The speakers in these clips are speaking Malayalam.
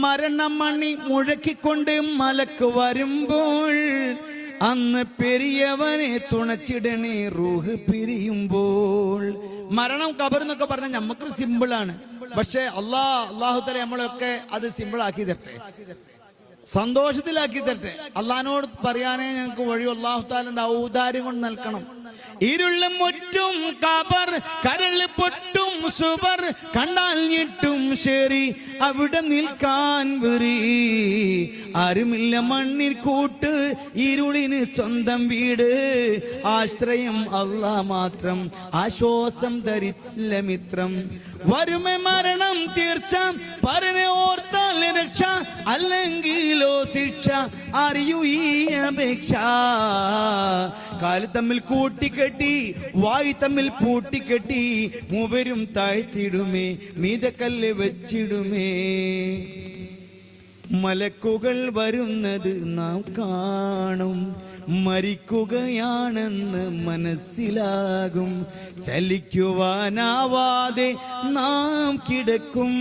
മരണമണി മുഴക്കിക്കൊണ്ട് മലക്ക് വരുമ്പോൾ അന്ന് പെരിയവനെ തുണച്ചിടണേ റൂഹ് പിരിയുമ്പോൾ. മരണം ഖബർ എന്നൊക്കെ പറഞ്ഞാൽ നമുക്കൊരു സിമ്പിളാണ്. പക്ഷെ അള്ളാഹു തആല നമ്മളൊക്കെ അത് സിമ്പിൾ ആക്കി തരട്ടെ, സന്തോഷത്തിലാക്കി തരട്ടെ. അള്ളാഹിനോട് പറയാനേ ഞങ്ങൾക്ക് വഴി അള്ളാഹു തആലയുടെ ഔദാര്യം കൊണ്ട് നൽകണം. ഇരുളും മുറ്റും ഖബർ, കരള് പൊട്ടും സുബർ, കണ്ടാൽ ഞെട്ടും ശരി അവിടെ നിൽക്കാൻ വെറി. ആരുമില്ല മണ്ണിൽ കൂട്ട്, ഇരുളിന് സ്വന്തം വീട്, ആശ്രയം അല്ലാഹ് മാത്രം, ആശ്വാസം ധരില്ല മിത്രം. വരുമേ മരണം തീർച്ച, പരനെ ഓർത്താൽ രക്ഷ, അല്ലെങ്കിലോ ശിക്ഷ, അറിയൂ ഈ അപേക്ഷ. കാല് തമ്മിൽ കൂട്ടിക്കെട്ടി, വായു തമ്മിൽ പൂട്ടിക്കെട്ടി, മൂവരും താഴ്ത്തിടുമേ, മീതക്കല്ല് വെച്ചിടുമേ. മലക്കുകൾ വരുന്നത് നാം കാണും, മരിക്കുകയാണെന്ന് മനസ്സിലാകും. ചലിക്കുവാനാവാതെ നാം കിടക്കും,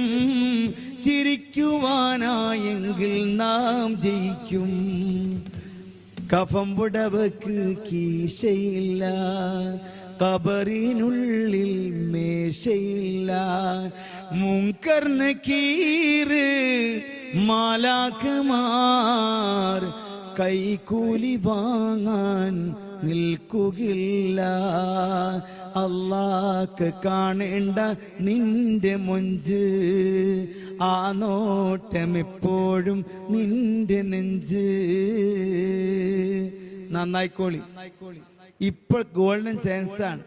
ചിരിക്കുവാനായെങ്കിൽ നാം ജയിക്കും. കഫം പുടവക്ക് കീശയില്ല, ഖബറിനുള്ളിൽ മേശയില്ല. മുൻകർ നകീറ് മാലാഖമാർ കൈക്കൂലി വാങ്ങാൻ നിൽക്കുകയില്ല. അല്ലാഹ് കാണേണ്ട നിന്റെ മൊഞ്ച്, ആ നോട്ടം എപ്പോഴും നിന്റെ നെഞ്ച്. നന്നായിക്കോളി, ഇപ്പോൾ ഗോൾഡൻ ചാൻസ് ആണ്.